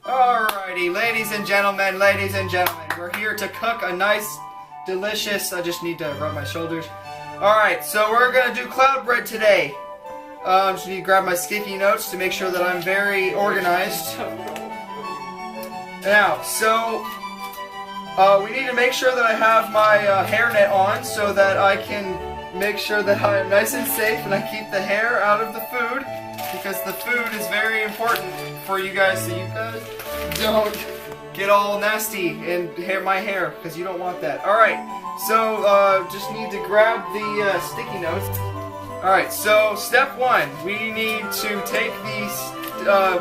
Alrighty, ladies and gentlemen, we're here to cook a nice, delicious, I just need to rub my shoulders. Alright, so we're going to do cloud bread today. Just need to grab my sticky notes to make sure that I'm very organized. Now, so, we need to make sure that I have my hairnet on so that I can make sure that I'm nice and safe and I keep the hair out of the food, because the food is very important for you guys, so you guys don't get all nasty and my hair, because you don't want that. Alright, so just need to grab the sticky notes. Alright, so step one, we need to take these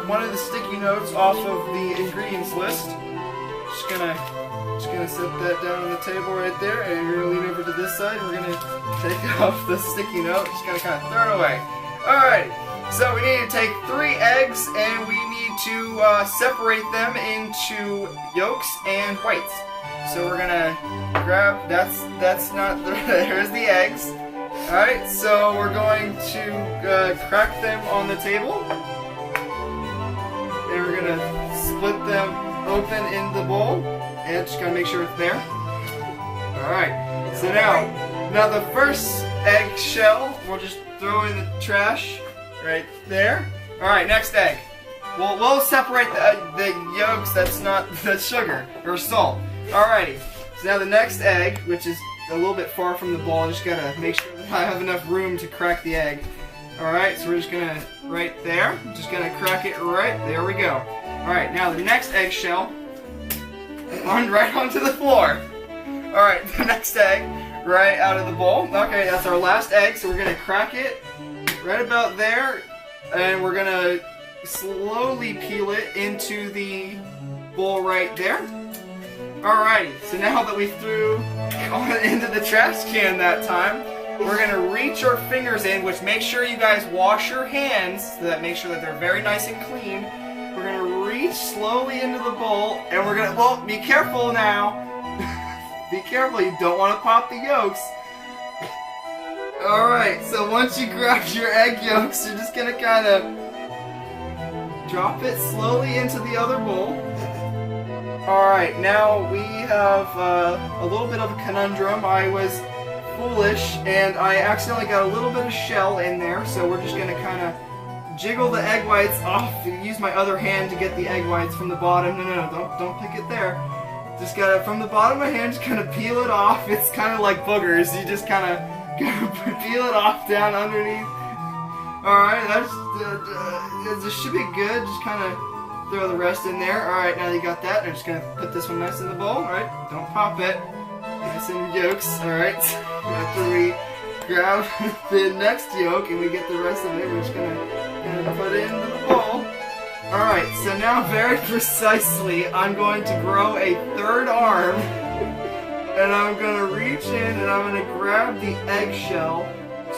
one of the sticky notes off of the ingredients list. Just gonna set that down on the table right there, and you're gonna lean over to this side. We're gonna take off the sticky note. Just gonna kind of throw it away. Alright, so we need to take 3 eggs, and we need to separate them into yolks and whites. So we're gonna grab, that's not, here's the eggs. Alright, so we're going to crack them on the table. And we're gonna split them open in the bowl. And just gotta make sure it's there. Alright, so now the first egg shell, we'll just throw in the trash right there. Alright, next egg. We'll separate the yolks, that's sugar, or salt. Alrighty, so now the next egg, which is a little bit far from the bowl, I just gotta make sure that I have enough room to crack the egg. Alright, so we're just gonna, right there, just gonna crack it right, there we go. Alright, now the next egg shell, right onto the floor. Alright, the next egg, right out of the bowl. Okay, that's our last egg, so we're gonna crack it right about there, and we're gonna slowly peel it into the bowl right there. Alrighty, so now that we threw it into the trash can that time, we're gonna reach our fingers in, which make sure you guys wash your hands, so that make sure that they're very nice and clean. We're gonna reach slowly into the bowl, and we're gonna, well, be careful now. Be careful, you don't want to pop the yolks. Alright, so once you grab your egg yolks, you're just gonna kind of drop it slowly into the other bowl. Alright, now we have a little bit of a conundrum. I was foolish, and I accidentally got a little bit of shell in there, so we're just gonna kind of jiggle the egg whites off and use my other hand to get the egg whites from the bottom. No, don't pick it there. Just gotta, from the bottom of my hand, just kind of peel it off. It's kind of like boogers. You just kind of gotta peel it off down underneath. Alright, that should be good. Just kind of throw the rest in there. Alright, now that you got that, I'm just gonna put this one nice in the bowl. Alright, don't pop it. Nice in yolks. Alright, after we grab the next yolk and we get the rest of it, we're just gonna put it into the bowl. Alright, so now very precisely, I'm going to grow a third arm, and I'm going to reach in and I'm going to grab the eggshell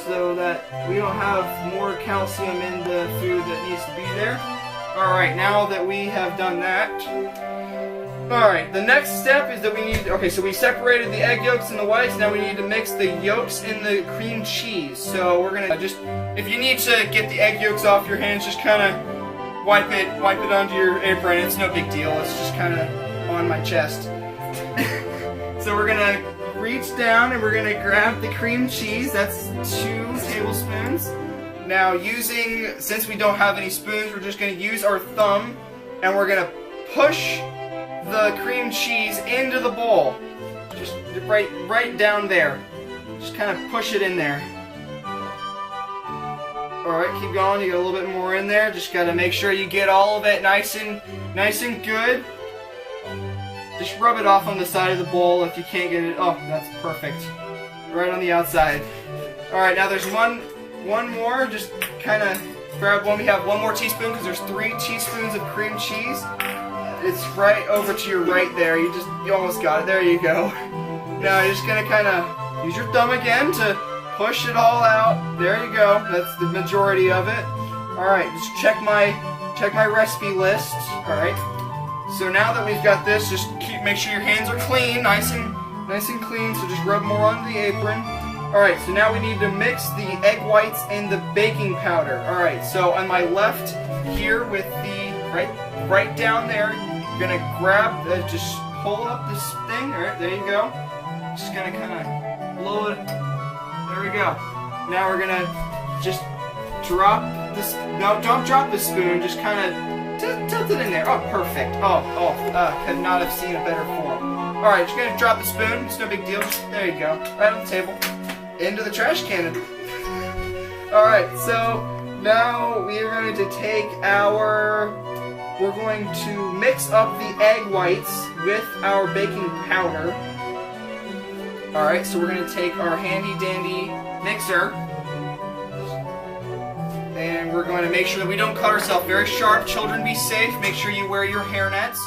so that we don't have more calcium in the food that needs to be there. Alright, now that we have done that, alright, the next step is that we need, okay, so we separated the egg yolks and the whites, now we need to mix the yolks and the cream cheese. So we're going to just, if you need to get the egg yolks off your hands, just kind of wipe it onto your apron. It's no big deal. It's just kind of on my chest. So we're gonna reach down and we're gonna grab the cream cheese. That's 2 tablespoons. Now, since we don't have any spoons, we're just gonna use our thumb, and we're gonna push the cream cheese into the bowl. Just right down there. Just kind of push it in there. Alright, keep going, you got a little bit more in there. Just gotta make sure you get all of it nice and good. Just rub it off on the side of the bowl if you can't get it. Oh, that's perfect. Right on the outside. Alright, now there's one more. Just kind of grab one. We have 1 more teaspoon because there's 3 teaspoons of cream cheese. It's right over to your right there. You almost got it. There you go. Now you're just gonna kind of use your thumb again to push it all out. There you go. That's the majority of it. Alright, just check my recipe list. Alright. So now that we've got this, just make sure your hands are clean, nice and clean, so just rub more onto the apron. Alright, so now we need to mix the egg whites and the baking powder. Alright, so on my left here with the, right right down there. You're gonna grab, just pull up this thing. All right, there you go. Just gonna kind of blow it. There we go. Now we're gonna just drop this. No, don't drop the spoon. Just kind of tilt it in there. Oh, perfect. Could not have seen a better form. All right, just gonna drop the spoon. It's no big deal. There you go. Right on the table. Into the trash can. All right, so now we are going to take we're going to mix up the egg whites with our baking powder. All right, so we're going to take our handy dandy mixer, and we're going to make sure that we don't cut ourselves. Very sharp. Children, be safe. Make sure you wear your hairnets.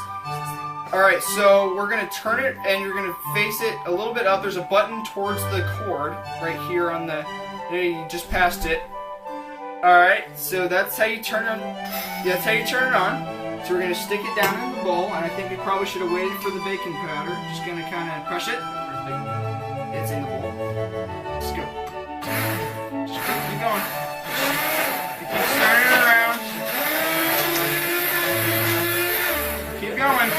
Alright, so we're going to turn it and you're going to face it a little bit up. There's a button towards the cord right here on the... There, you just passed it. Alright, so that's how you turn it on. That's how you turn it on. So we're going to stick it down in the bowl, and I think we probably should have waited for the baking powder. Just going to kind of crush it. It's in the bowl. Just go. Just keep going. Keep turning it around. Keep going.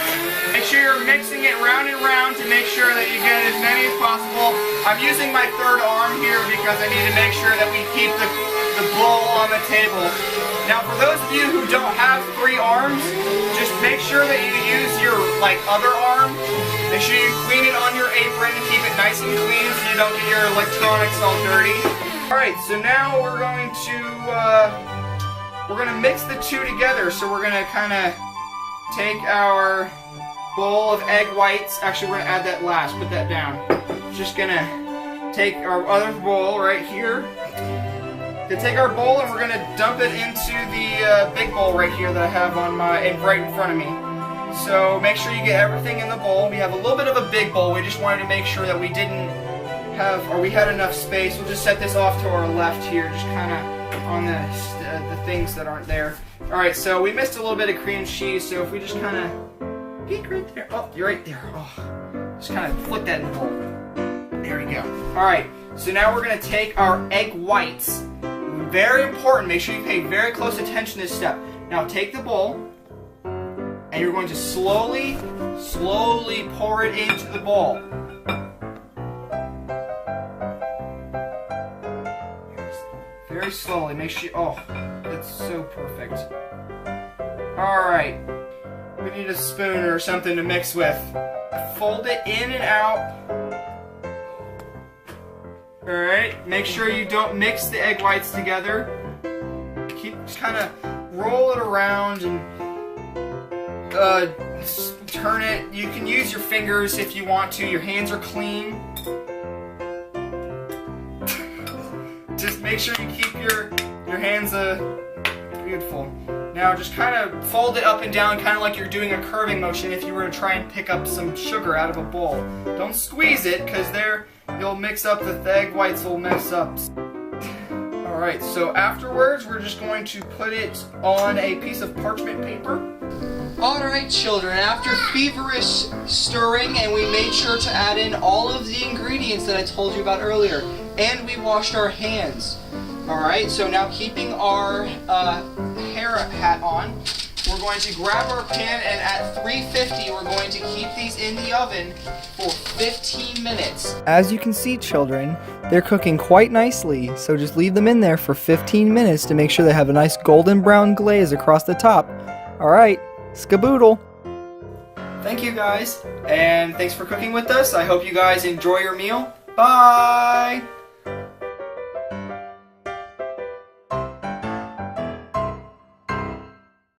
Make sure you're mixing it round and round to make sure that you get as many as possible. I'm using my third arm here because I need to make sure that we keep the bowl on the table. Now, for those of you who don't have 3 arms, just make sure that you use your other arm. Make sure you clean it on your apron and keep it nice and clean so you don't get your electronics all dirty. All right, so now we're going to mix the two together. So we're going to kind of take our bowl of egg whites. Actually, we're going to add that last. Put that down. Just going to take our other bowl right here. Gonna take our bowl and we're going to dump it into the big bowl right here that I have on right in front of me. So make sure you get everything in the bowl. We have a little bit of a big bowl. We just wanted to make sure that we we had enough space. We'll just set this off to our left here, just kind of on the things that aren't there. All right, so we missed a little bit of cream cheese, so if we just kind of peek right there. Oh, you're right there. Oh, just kind of flip that in the bowl. There we go. All right, so now we're going to take our egg whites. Very important. Make sure you pay very close attention to this step. Now take the bowl, and you're going to slowly pour it into the bowl. Very slowly. Make sure. Oh, that's so perfect. All right. We need a spoon or something to mix with. Fold it in and out. Alright, make sure you don't mix the egg whites together. Just kind of roll it around and turn it. You can use your fingers if you want to. Your hands are clean. Just make sure you keep your hands beautiful. Now just kind of fold it up and down, kind of like you're doing a curving motion if you were to try and pick up some sugar out of a bowl. Don't squeeze it, because you'll mix up the egg whites will mess up. Alright, so afterwards we're just going to put it on a piece of parchment paper. Alright children, after feverish stirring, and we made sure to add in all of the ingredients that I told you about earlier, and we washed our hands. Alright, so now keeping our hair hat on, we're going to grab our pan, and at 350 we're going to keep these in the oven for 15 minutes. As you can see, children, they're cooking quite nicely, so just leave them in there for 15 minutes to make sure they have a nice golden brown glaze across the top. Alright, skaboodle! Thank you guys, and thanks for cooking with us. I hope you guys enjoy your meal. Bye!